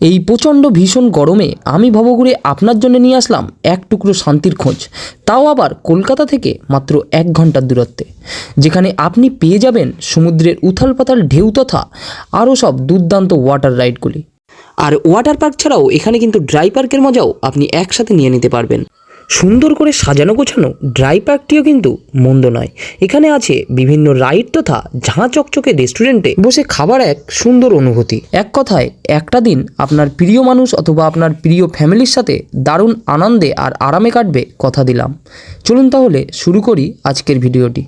এই প্রচণ্ড ভীষণ গরমে আমি ভবঘুরে আপনার জন্য নিয়ে আসলাম এক টুকরো শান্তির খোঁজ, তাও আবার কলকাতা থেকে মাত্র 1 ঘন্টার দূরত্বে, যেখানে আপনি পেয়ে যাবেন সমুদ্রের উথাল পাতাল ঢেউ তথা আরও সব দুর্দান্ত ওয়াটার রাইডগুলি। আর ওয়াটার পার্ক ছাড়াও এখানে কিন্তু ড্রাই পার্কের মজাও আপনি একসাথে নিয়ে নিতে পারবেন। সুন্দর করে সাজানো গোছানো ড্রাই পার্কটিও কিন্তু মন্দ নয়। এখানে আছে বিভিন্ন রাইড তথা ঝাঁ চকচকে রেস্টুরেন্টে বসে খাবার এক সুন্দর অনুভূতি। এক কথায় একটা দিন আপনার প্রিয় মানুষ অথবা আপনার প্রিয় ফ্যামিলির সাথে দারুণ আনন্দে আর আরামে কাটবে, কথা দিলাম। চলুন তাহলে শুরু করি আজকের ভিডিওটি।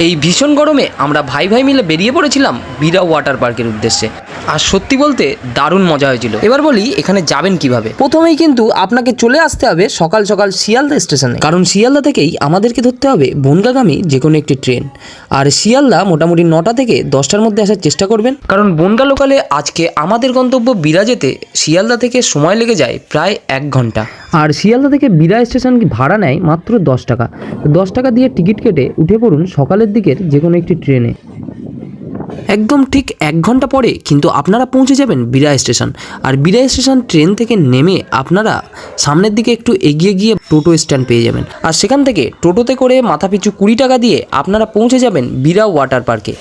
এই ভীষণ গরমে আমরা ভাই ভাই মিলে বেরিয়ে পড়েছিলাম বীরা ওয়াটার পার্কের উদ্দেশ্যে। আর সত্যি বলতে দারুণ মজা হয়েছিল। এবার বলি এখানে যাবেন কিভাবে। প্রথমেই কিন্তু আপনাকে চলে আসতে হবে সকাল সকাল শিয়ালদা স্টেশনে, কারণ শিয়ালদা থেকেই আমাদেরকে ধরতে হবে বনগাগামী যে কোনো একটি ট্রেন। আর শিয়ালদা মোটামুটি 9টা থেকে 10টার মধ্যে আসার চেষ্টা করবেন, কারণ বনগা লোকালে আজকে আমাদের গন্তব্য বীরা যেতে শিয়ালদা থেকে সময় লেগে যায় প্রায় 1 ঘন্টা। আর শিয়ালদা থেকে বীরা স্টেশন ভাড়া নেয় মাত্র 10 টাকা। 10 টাকা দিয়ে টিকিট কেটে উঠে পড়ুন সকালের দিকের যে কোনো একটি ট্রেনে। একদম ঠিক 1 ঘন্টা পরে কিন্তু আপনারা পৌঁছে যাবেন বীরা স্টেশন। আর বীরা স্টেশন ট্রেন থেকে নেমে আপনারা সামনের দিকে একটু এগিয়ে গিয়ে টোটো স্ট্যান্ড পেয়ে যাবেন। আর সেখান থেকে টোটোতে করে মাথাপিছু 20 টাকা দিয়ে আপনারা পৌঁছে যাবেন বীরা ওয়াটার পার্কে।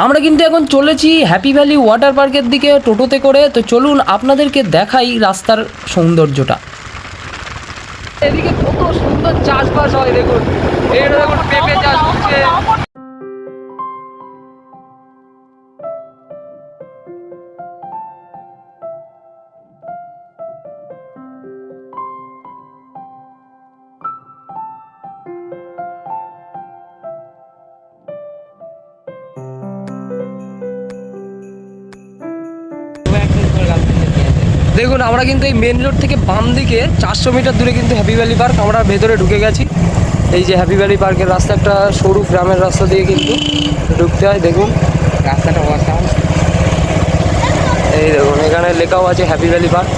আমরা কিন্তু এখন চলেছি হ্যাপি ভ্যালি ওয়াটার পার্কের দিকে টোটোতে করে। তো চলুন আপনাদেরকে দেখাই রাস্তার সৌন্দর্যটা। এদিকে কত সুন্দর চাষবাস হয়, দেখুন এটা দেখুন পেঁপে চাষ হচ্ছে। দেখুন আমরা কিন্তু এই মেন রোড থেকে বাম দিকে 400 মিটার দূরে কিন্তু হ্যাপি ভ্যালি পার্ক। আমরা ভেতরে ঢুকে গেছি। এই যে হ্যাপি ভ্যালি পার্কের রাস্তা, একটা সরু গ্রামের রাস্তা দিয়ে কিন্তু ঢুকতে হয়। দেখুন রাস্তাটা অসাম। এই দেখুন এখানে লেখাও আছে হ্যাপি ভ্যালি পার্ক।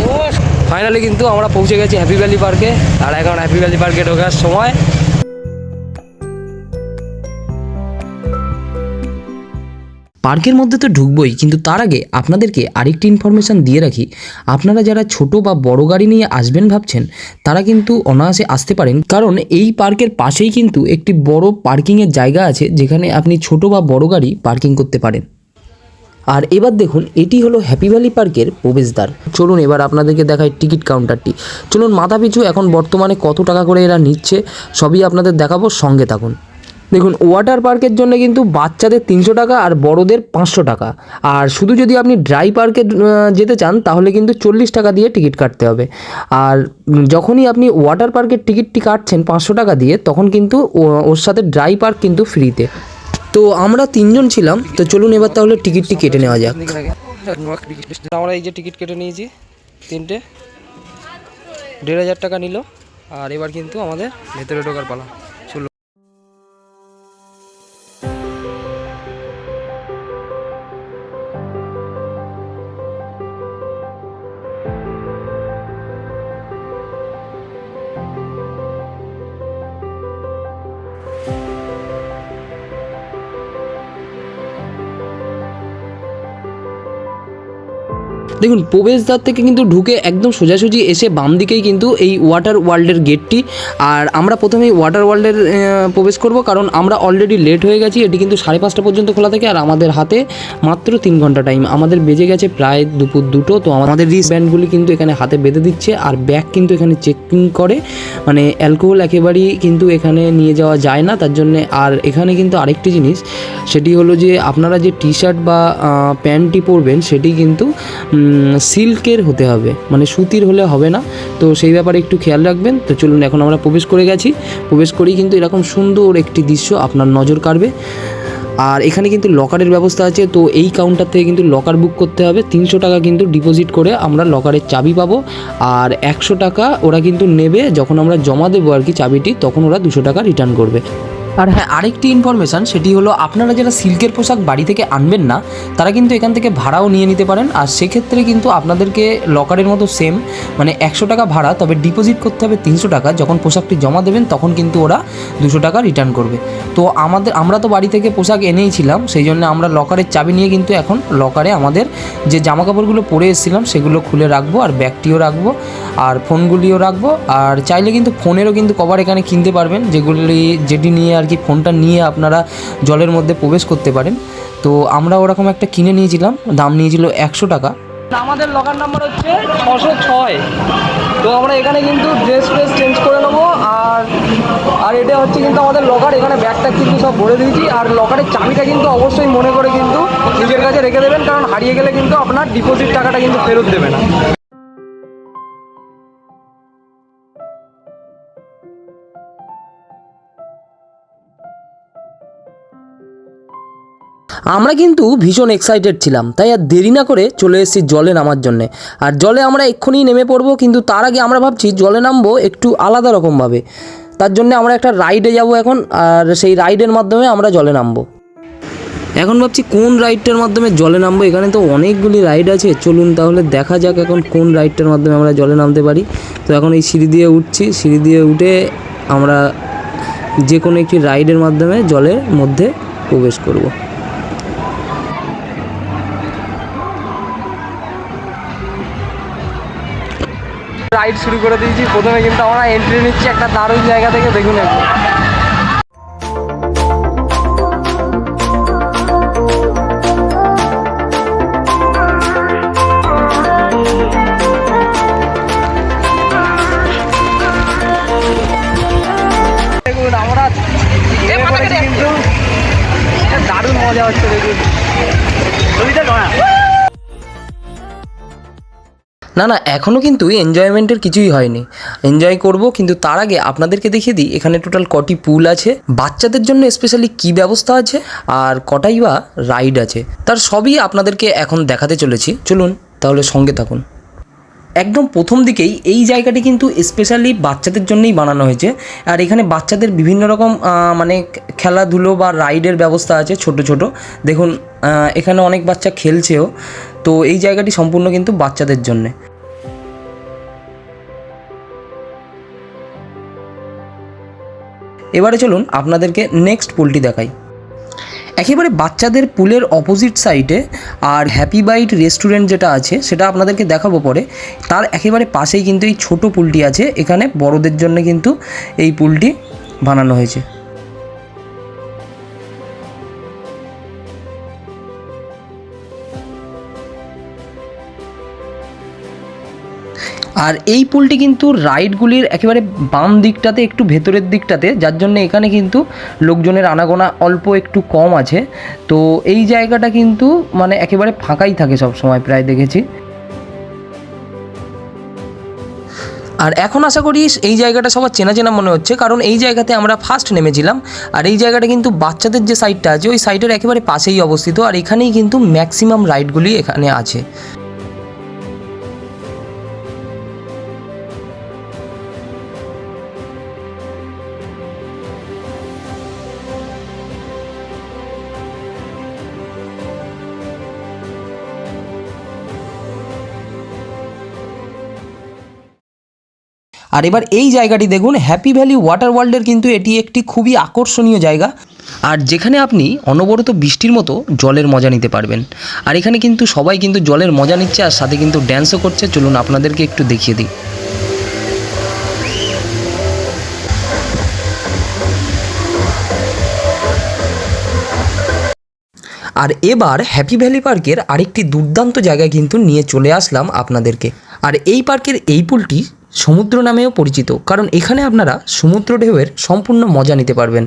ও ফাইনালি কিন্তু আমরা পৌঁছে গেছি হ্যাপি ভ্যালি পার্কে। আর এখন হ্যাপি ভ্যালি পার্কে ঢোকার সময়। পার্কের মধ্যে তো ঢুকবই, কিন্তু তার আগে আপনাদেরকে আরেকটি ইনফরমেশান দিয়ে রাখি। আপনারা যারা ছোট বা বড় গাড়ি নিয়ে আসবেন ভাবছেন, তারা কিন্তু অনায়াসে আসতে পারেন, কারণ এই পার্কের পাশেই কিন্তু একটি বড় পার্কিংয়ের জায়গা আছে, যেখানে আপনি ছোট বা বড় গাড়ি পার্কিং করতে পারেন। আর এবার দেখুন এটি হলো হ্যাপি ভ্যালি পার্কের প্রবেশদ্বার। চলুন এবার আপনাদেরকে দেখাই টিকিট কাউন্টারটি। চলুন মাথাপিছু এখন বর্তমানে কত টাকা করে এরা নিচ্ছে সবই আপনাদের দেখাবো, সঙ্গে থাকুন। দেখুন ওয়াটার পার্কের জন্য কিন্তু বাচ্চাদের 300 টাকা আর বড়দের 500 টাকা। আর শুধু যদি আপনি ড্রাই পার্কে যেতে চান তাহলে কিন্তু 40 টাকা দিয়ে টিকিট কাটতে হবে। আর যখনই আপনি ওয়াটার পার্কের টিকিটটি কাটছেন 500 টাকা দিয়ে, তখন কিন্তু ওর সাথে ড্রাই পার্ক কিন্তু ফ্রিতে। তো আমরা 3 জন ছিলাম। তো চলুন এবার তাহলে টিকিটটি কেটে নেওয়া যাক। আমরা এই যে টিকিট কেটে নিয়েছি, 3টে 1500 টাকা নিল। আর এবার কিন্তু আমাদের ভেতরে ঢোকার পালা। দেখুন প্রবেশদ্বার থেকে কিন্তু ঢুকে একদম সোজাসুজি এসে বাম দিকেই কিন্তু এই ওয়াটার ওয়ার্ল্ডের গেটটি। আর আমরা প্রথমেই ওয়াটার ওয়ার্ল্ডের প্রবেশ করব, কারণ আমরা অলরেডি লেট হয়ে গেছি। এটি কিন্তু 5:30 পর্যন্ত খোলা থাকে। আর আমাদের হাতে মাত্র 3 ঘন্টা টাইম। আমাদের বেজে গেছে প্রায় দুপুর 2টো। তো আমাদের রিস্টব্যান্ডগুলি কিন্তু এখানে হাতে বেঁধে দিচ্ছে। আর ব্যাগ কিন্তু এখানে চেকিং করে, মানে অ্যালকোহল একেবারেই কিন্তু এখানে নিয়ে যাওয়া যায় না তার জন্যে। আর এখানে কিন্তু আরেকটি জিনিস, সেটি হলো যে আপনারা যে টি শার্ট বা প্যান্টটি পরবেন সেটি কিন্তু সিল্কের হতে হবে, মানে সুতির হলে হবে না। তো সেই ব্যাপারে একটু খেয়াল রাখবেন। তো চলুন এখন আমরা প্রবেশ করে গেছি। প্রবেশ করেই কিন্তু এরকম সুন্দর একটি দৃশ্য আপনার নজর কাড়বে। আর এখানে কিন্তু লকারের ব্যবস্থা আছে। তো এই কাউন্টার থেকে কিন্তু লকার বুক করতে হবে। 300 টাকা কিন্তু ডিপোজিট করে আমরা লকারের চাবি পাবো। আর 100 টাকা ওরা কিন্তু নেবে যখন আমরা জমা দেবো আর কি চাবিটি, তখন ওরা 200 টাকা রিটার্ন করবে। আর হ্যাঁ, আরেকটি ইনফরমেশান, সেটি হলো আপনারা যারা সিল্কের পোশাক বাড়ি থেকে আনবেন না তারা কিন্তু এখান থেকে ভাড়াও নিয়ে নিতে পারেন। আর সেক্ষেত্রে কিন্তু আপনাদেরকে লকারের মতো সেম মানে 100 টাকা ভাড়া, তবে ডিপোজিট করতে হবে 300 টাকা। যখন পোশাকটি জমা দেবেন তখন কিন্তু ওরা 200 টাকা রিটার্ন করবে। তো আমরা তো বাড়ি থেকে পোশাক এনেইছিলাম, সেই জন্য আমরা লকারের চাবি নিয়ে কিন্তু এখন লকারে আমাদের যে জামা কাপড়গুলো পরে এসেছিলাম সেগুলো খুলে রাখবো, আর ব্যাগটিও রাখবো, আর ফোনগুলিও রাখবো। আর চাইলে কিন্তু ফোনেরও কিন্তু কভার এখানে কিনতে পারবেন, যেটি নিয়ে আর কি ফোনটা নিয়ে আপনারা জলের মধ্যে প্রবেশ করতে পারেন। তো আমরা ওরকম একটা কিনে নিয়েছিলাম, দাম নিয়েছিল 100 টাকা। আমাদের লকার নাম্বার হচ্ছে 606। তো আমরা এখানে কিন্তু ড্রেস চেঞ্জ করে নেবো। আর এটা হচ্ছে কিন্তু আমাদের লকার, এখানে ব্যাগটা কিন্তু সব ভরে দিয়েছি। আর লকারের চাবিটা কিন্তু অবশ্যই মনে করে কিন্তু নিজের কাছে রেখে দেবেন, কারণ হারিয়ে গেলে কিন্তু আপনার ডিপোজিট টাকাটা কিন্তু ফেরত দেবে না। আমরা কিন্তু ভীষণ এক্সাইটেড ছিলাম, তাই আর দেরি না করে চলে এসেছি জলে নামার জন্যে। আর জলে আমরা এক্ষুনি নেমে পড়বো, কিন্তু তার আগে আমরা ভাবছি জলে নামবো একটু আলাদা রকমভাবে। তার জন্য আমরা একটা রাইডে যাব এখন, আর সেই রাইডের মাধ্যমে আমরা জলে নামবো। এখন ভাবছি কোন রাইডটার মাধ্যমে জলে নামবো। এখানে তো অনেকগুলি রাইড আছে, চলুন তাহলে দেখা যাক এখন কোন রাইডটার মাধ্যমে আমরা জলে নামতে পারি। তো এখন এই সিঁড়ি দিয়ে উঠছি, সিঁড়ি দিয়ে উঠে আমরা যে কোনো একটি রাইডের মাধ্যমে জলের মধ্যে প্রবেশ করব। রাইড শুরু করে দিয়েছি। প্রথমে কিন্তু আমরা এন্ট্রি নিচ্ছি একটা দারুণ জায়গা থেকে, দেখুন একদম। দেখুন আমরা কিন্তু দারুণ মজা হচ্ছে, দেখুন। না, এখনও কিন্তু এনজয়মেন্টের কিছুই হয়নি, এনজয় করব। কিন্তু তার আগে আপনাদেরকে দেখিয়ে দিই এখানে টোটাল কটি পুল আছে, বাচ্চাদের জন্য স্পেশালি কী ব্যবস্থা আছে, আর কটাই বা রাইড আছে, তার সবই আপনাদেরকে এখন দেখাতে চলেছি। চলুন তাহলে সঙ্গে থাকুন। একদম প্রথম দিকেই এই জায়গাটি কিন্তু স্পেশালি বাচ্চাদের জন্যই বানানো হয়েছে। আর এখানে বাচ্চাদের বিভিন্ন রকম মানে খেলাধুলো বা রাইডের ব্যবস্থা আছে ছোট ছোট। দেখুন এখানে অনেক বাচ্চা খেলছেও। তো এই জায়গাটি সম্পূর্ণ কিন্তু বাচ্চাদের জন্যে। এবারে চলুন আপনাদেরকে নেক্সট পুলটি দেখাই। একেবারে বাচ্চাদের পুলের অপোজিট সাইডে আর হ্যাপি বাইট রেস্টুরেন্ট যেটা আছে সেটা আপনাদেরকে দেখাবো পরে, তার একেবারে পাশেই কিন্তু এই ছোট পুলটি আছে। এখানে বড়দের জন্য কিন্তু এই পুলটি বানানো হয়েছে। আর এই পুলটি কিন্তু রাইডগুলির একেবারে বাম দিকটাতে, একটু ভেতরের দিকটাতে, যার জন্য এখানে কিন্তু লোকজনের আনাগোনা অল্প একটু কম আছে। তো এই জায়গাটা কিন্তু মানে একেবারে ফাঁকাই থাকে সব সময়, প্রায় দেখেছি। আর এখন আশা করি এই জায়গাটা সবার চেনা চেনা মনে হচ্ছে, কারণ এই জায়গাতে আমরা ফার্স্ট নেমেছিলাম। আর এই জায়গাটা কিন্তু বাচ্চাদের যে সাইডটা আছে ওই সাইডের একেবারে পাশেই অবস্থিত। আর এখানেই কিন্তু ম্যাক্সিমাম রাইডগুলি এখানে আছে। আর এবার এই জায়গাটি দেখুন, হ্যাপি ভ্যালি ওয়াটার ওয়ার্ল্ডের কিন্তু এটি একটি খুবই আকর্ষণীয় জায়গা, আর যেখানে আপনি অনবরত বৃষ্টির মতো জলের মজা নিতে পারবেন। আর এখানে কিন্তু সবাই কিন্তু জলের মজা নিচ্ছে, আর সাথে কিন্তু ড্যান্সও করছে। চলুন আপনাদেরকে একটু দেখিয়ে দিই। আর এবার হ্যাপি ভ্যালি পার্কের আরেকটি দুর্দান্ত জায়গায় কিন্তু নিয়ে চলে আসলাম আপনাদেরকে। আর এই পার্কের এই পুলটি সমুদ্র নামেও পরিচিত, কারণ এখানে আপনারা সমুদ্র ঢেউয়ের সম্পূর্ণ মজা নিতে পারবেন।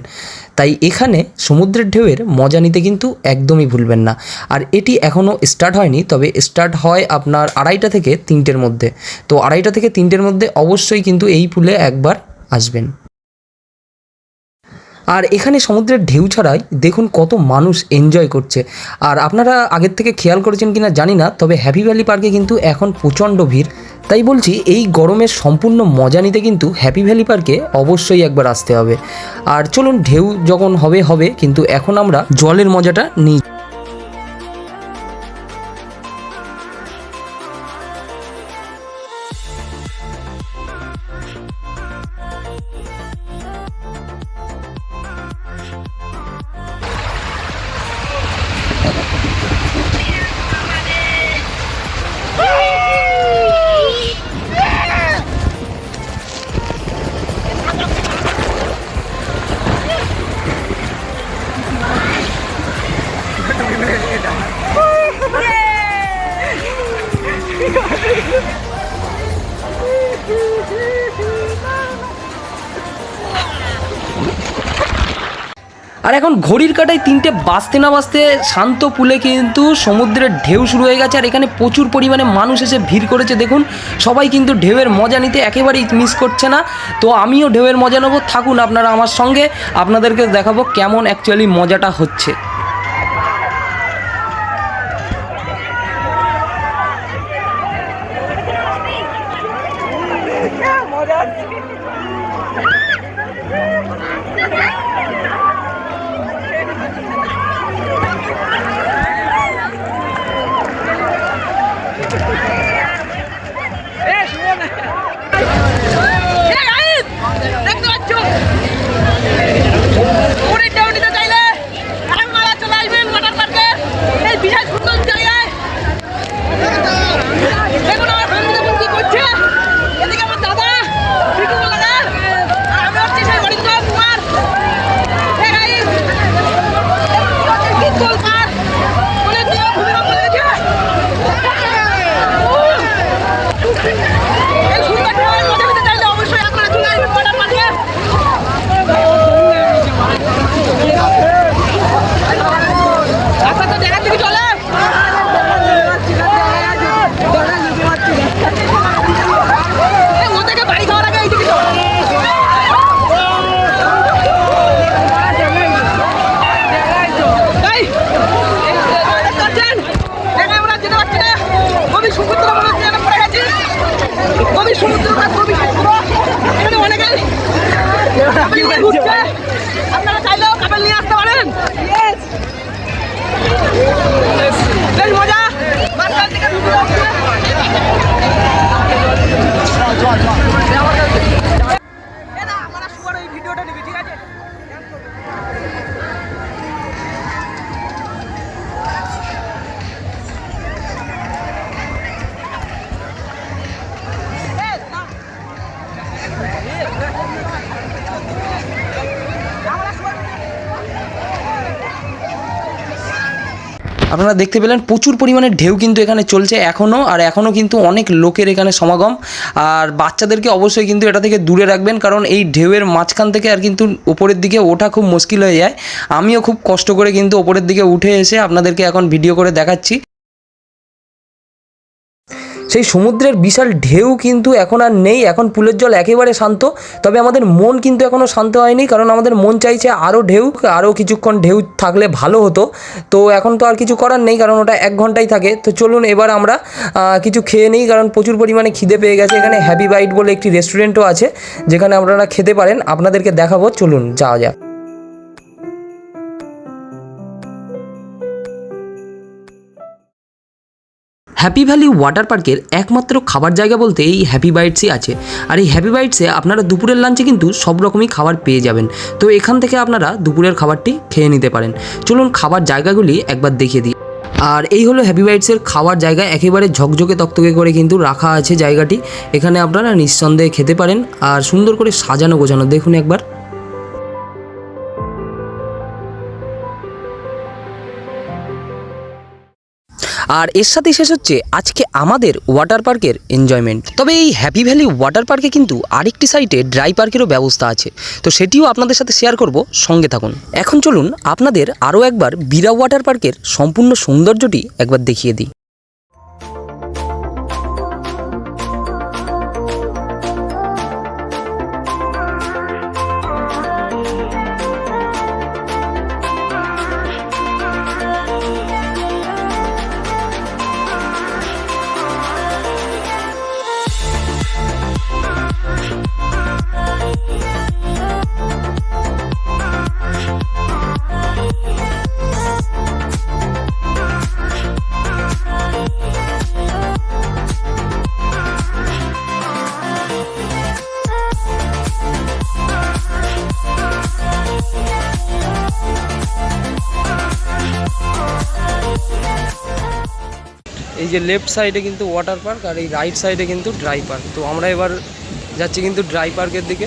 তাই এখানে সমুদ্রের ঢেউয়ের মজা নিতে কিন্তু একদমই ভুলবেন না। আর এটি এখনও স্টার্ট হয়নি, তবে স্টার্ট হয় আপনার 2:30 থেকে 3টের মধ্যে। তো 2:30 থেকে 3টের মধ্যে অবশ্যই কিন্তু এই পুলে একবার আসবেন। আর এখানে সমুদ্রের ঢেউ ছাড়াই দেখুন কত মানুষ এনজয় করছে। আর আপনারা আগের থেকে খেয়াল করেছেন কিনা জানি না, তবে হ্যাপি ভ্যালি পার্কে কিন্তু এখন প্রচণ্ড ভিড়। তাই বলছি এই গরমের সম্পূর্ণ মজা নিতে কিন্তু হ্যাপি ভ্যালি পার্কে অবশ্যই একবার আসতে হবে। আর চলুন ঢেউ যখন হবে হবে, কিন্তু এখন আমরা জলের মজাটা নিই। আর এখন ঘড়ির কাঁটায় 3টে বাজতে না বাজতে শান্ত পুলে কিন্তু সমুদ্রের ঢেউ শুরু হয়ে গেছে। আর এখানে প্রচুর পরিমাণে মানুষ এসে ভিড় করেছে, দেখুন সবাই কিন্তু ঢেউয়ের মজা নিতে একেবারেই মিস করছে না। তো আমিও ঢেউয়ের মজা নেবো, থাকুন আপনারা আমার সঙ্গে, আপনাদেরকে দেখাবো কেমন অ্যাকচুয়ালি মজাটা হচ্ছে। আপনারা চাইলেও কাপড় নিয়ে আসতে পারেন। বেশ মজা। আমরা শুয়ার এই ভিডিওটা নিবি, ঠিক আছে? আপনারা দেখতে পেলেন প্রচুর পরিমাণে ঢেউ কিন্তু এখানে চলছে এখনও কিন্তু অনেক লোকের এখানে সমাগম। আর বাচ্চাদেরকে অবশ্যই কিন্তু এটা থেকে দূরে রাখবেন, কারণ এই ঢেউয়ের মাঝখান থেকে আর কিন্তু ওপরের দিকে ওঠা খুব মুশকিল হয়ে যায়। আমিও খুব কষ্ট করে কিন্তু ওপরের দিকে উঠে এসে আপনাদেরকে এখন ভিডিও করে দেখাচ্ছি। সেই সমুদ্রের বিশাল ঢেউ কিন্তু এখন আর নেই, এখন পুলের জল একেবারে শান্ত। তবে আমাদের মন কিন্তু এখনও শান্ত হয়নি, কারণ আমাদের মন চাইছে আরও কিছুক্ষণ ঢেউ থাকলে ভালো হতো। তো এখন তো আর কিছু করার নেই, কারণ ওটা 1 ঘন্টাই থাকে। তো চলুন এবার আমরা কিছু খেয়ে নিই, কারণ প্রচুর পরিমাণে খিদে পেয়ে গেছে। এখানে হ্যাপি বাইট বলে একটি রেস্টুরেন্টও আছে, যেখানে আপনারা খেতে পারেন। আপনাদেরকে দেখাবো, চলুন যাওয়া যাক। হ্যাপি ভ্যালি ওয়াটার পার্কের একমাত্র খাবার জায়গা বলতে এই হ্যাপি বাইটসই আছে। আর এই হ্যাপি বাইটসে আপনারা দুপুরের লাঞ্চে কিন্তু সব রকমই খাবার পেয়ে যাবেন। তো এখান থেকে আপনারা দুপুরের খাবারটি খেয়ে নিতে পারেন। চলুন খাবার জায়গাগুলি একবার দেখিয়ে দিই। আর এই হলো হ্যাপি বাইটসের খাওয়ার জায়গা, একেবারে ঝকঝকে তকতকে করে কিন্তু রাখা আছে জায়গাটি। এখানে আপনারা নিঃসন্দেহে খেতে পারেন, আর সুন্দর করে সাজানো গোছানো দেখুন একবার। আর এর সাথে শেষ হচ্ছে আজকে আমাদের ওয়াটার পার্কের এনজয়মেন্ট। তবে এই হ্যাপি ভ্যালি ওয়াটার পার্কে কিন্তু আরেকটি সাইডে ড্রাই পার্কেরও ব্যবস্থা আছে, তো সেটিও আপনাদের সাথে শেয়ার করব, সঙ্গে থাকুন। এখন চলুন আপনাদের আরও একবার বীরা ওয়াটার পার্কের সম্পূর্ণ সৌন্দর্যটি একবার দেখিয়ে দিই। যে লেফট সাইডে কিন্তু ওয়াটার পার্ক আর এই রাইট সাইডে কিন্তু ড্রাই পার্ক। তো আমরা এবার যাচ্ছি কিন্তু ড্রাই পার্কের দিকে।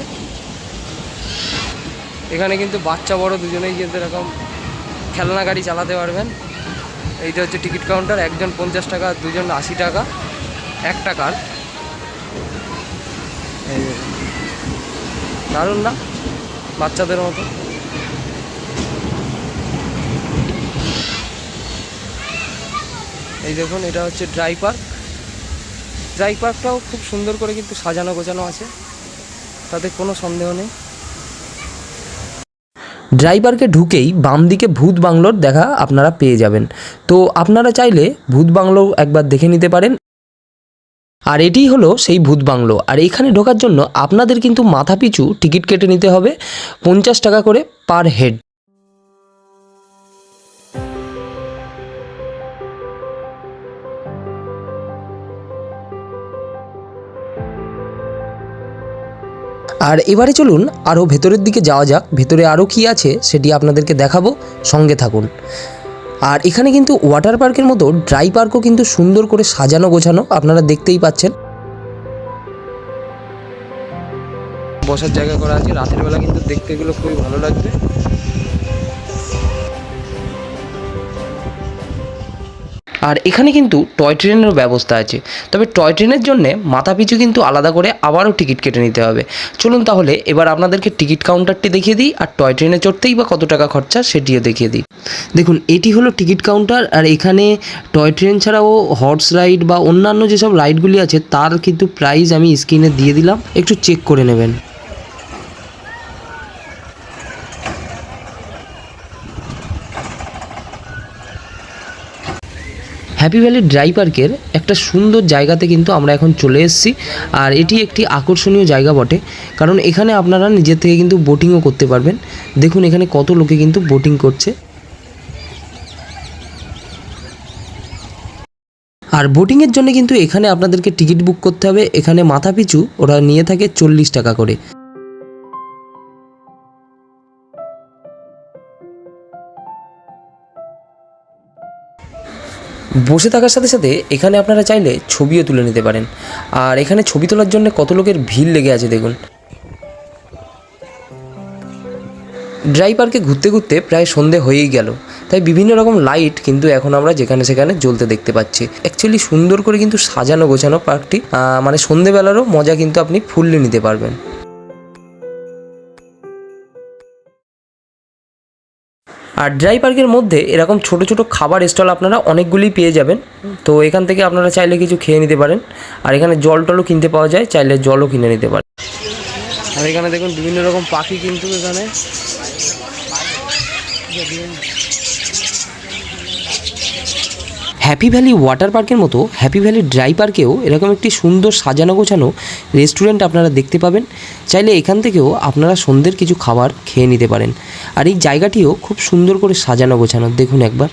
এখানে কিন্তু বাচ্চা বড় দুজনেই কিন্তু এরকম খেলনা গাড়ি চালাতে পারবেন। এইটা হচ্ছে টিকিট কাউন্টার, একজন 50 টাকা, দুজন 80 টাকা, এক টাকার। এই দারুণ না, বাচ্চাদের মতো। এই দেখুন, এটা হচ্ছে ড্রাই পার্ক। ড্রাই পার্কটাও খুব সুন্দর করে কিন্তু সাজানো গোছানো আছে, তাতে কোনো সন্দেহ নেই। ড্রাই পার্কে ঢুকেই বাম দিকে ভূত বাংলোর দেখা আপনারা পেয়ে যাবেন। তো আপনারা চাইলে ভূত বাংলো একবার দেখে নিতে পারেন। আর এটিই হলো সেই ভূত বাংলো। আর এইখানে ঢোকার জন্য আপনাদের কিন্তু মাথাপিছু টিকিট কেটে নিতে হবে 50 টাকা করে পার হেড। আর এবারে চলুন আরও ভেতরের দিকে যাওয়া যাক। ভেতরে আরও কী আছে সেটি আপনাদেরকে দেখাবো, সঙ্গে থাকুন। আর এখানে কিন্তু ওয়াটার পার্কের মতো ড্রাই পার্কও কিন্তু সুন্দর করে সাজানো গোছানো, আপনারা দেখতেই পাচ্ছেন। বসার জায়গা করা আছে, রাতের বেলা কিন্তু দেখতে এগুলো খুবই ভালো লাগবে। আর এখানে কিন্তু টয় ট্রেনেরও ব্যবস্থা আছে, তবে টয় ট্রেনের জন্যে মাথাপিছু কিন্তু আলাদা করে আবারও টিকিট কেটে নিতে হবে। চলুন তাহলে এবার আপনাদেরকে টিকিট কাউন্টারটি দেখিয়ে দিই, আর টয় ট্রেনে চড়তেই বা কত টাকা খরচা সেটিও দেখিয়ে দিই। দেখুন, এটি হলো টিকিট কাউন্টার। আর এখানে টয় ট্রেন ছাড়াও হর্স রাইড বা অন্যান্য যেসব রাইডগুলি আছে তার কিন্তু প্রাইস আমি স্ক্রিনে দিয়ে দিলাম, একটু চেক করে নেবেন। হ্যাপি ভ্যালি ড্রাই পার্কের একটা সুন্দর জায়গাতে কিন্তু আমরা এখন চলে এসেছি। আর এটি একটি আকর্ষণীয় জায়গা বটে, কারণ এখানে আপনারা নিজের থেকে কিন্তু বোটিংও করতে পারবেন। দেখুন এখানে কত লোকে কিন্তু বোটিং করছে। আর বোটিংয়ের জন্য কিন্তু এখানে আপনাদেরকে টিকিট বুক করতে হবে। এখানে মাথাপিছু ওরা নিয়ে থাকে 40 টাকা করে। বসে থাকার সাথে সাথে এখানে আপনারা চাইলে ছবিও তুলে নিতে পারেন। আর এখানে ছবি তোলার জন্য কত লোকের ভিড় লেগে আছে দেখুন। ড্রাই পার্কে ঘুরতে ঘুরতে প্রায় সন্ধে হয়েই গেল, তাই বিভিন্ন রকম লাইট কিন্তু এখন আমরা যেখানে সেখানে জ্বলতে দেখতে পাচ্ছি। অ্যাকচুয়ালি সুন্দর করে কিন্তু সাজানো গোছানো পার্কটি, মানে সন্ধেবেলারও মজা কিন্তু আপনি ফুললি নিতে পারবেন। আর ড্রাই পার্কের মধ্যে এরকম ছোট ছোট খাবার স্টল আপনারা অনেকগুলি পেয়ে যাবেন। তো এখান থেকে আপনারা চাইলে কিছু খেয়ে নিতে পারেন। আর এখানে জল টলও কিনতে পাওয়া যায়, চাইলে জলও কিনে নিতে পারেন। আর এখানে দেখুন বিভিন্ন রকম পাখি কিন্তু এখানে। হ্যাপি ভ্যালি ওয়াটার পার্কের মতো হ্যাপি ভ্যালি ড্রাই পার্কেও এরকম একটি সুন্দর সাজানো গোছানো রেস্টুরেন্ট আপনারা দেখতে পাবেন। চাইলে এখান থেকেও আপনারা সন্ধ্যের কিছু খাবার খেয়ে নিতে পারেন। আর এই জায়গাটিও খুব সুন্দর করে সাজানো গোছানো, দেখুন একবার।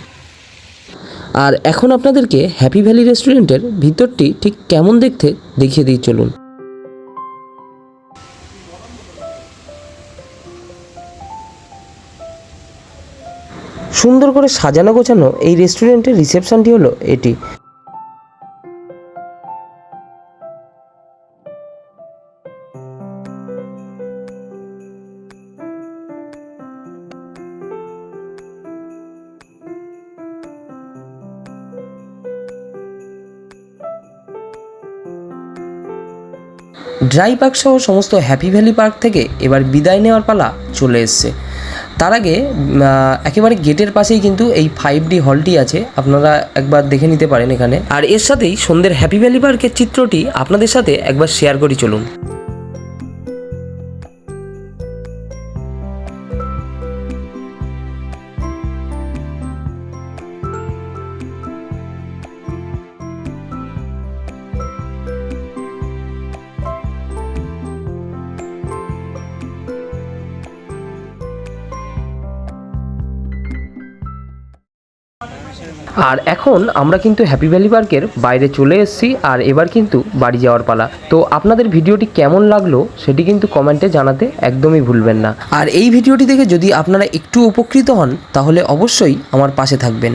আর এখন আপনাদেরকে হ্যাপি ভ্যালি রেস্টুরেন্টের ভিতরটি ঠিক কেমন দেখতে দেখিয়ে দিই, চলুন। সুন্দর করে সাজানো গোছানো এই রেস্টুরেন্টের রিসেপশনটি হলো এটি। ড্রাই পার্ক সহ সমস্ত হ্যাপি ভ্যালি পার্ক থেকে এবার বিদায় নেওয়ার পালা চলে এসছে। তার আগে একেবারে গেটের পাশেই কিন্তু এই 5D হলটি আছে, আপনারা একবার দেখে নিতে পারেন এখানে। আর এর সাথেই সন্ধ্যের হ্যাপি ভ্যালি পার্কের চিত্রটি আপনাদের সাথে একবার শেয়ার করি, চলুন। আর এখন আমরা কিন্তু হ্যাপি ভ্যালি পার্কের বাইরে চলে এসেছি। আর এবার কিন্তু বাড়ি যাওয়ার পালা। তো আপনাদের ভিডিওটি কেমন লাগলো সেটি কিন্তু কমেন্টে জানাতে একদমই ভুলবেন না। আর এই ভিডিওটি দেখে যদি আপনারা একটু উপকৃত হন তাহলে অবশ্যই আমার পাশে থাকবেন।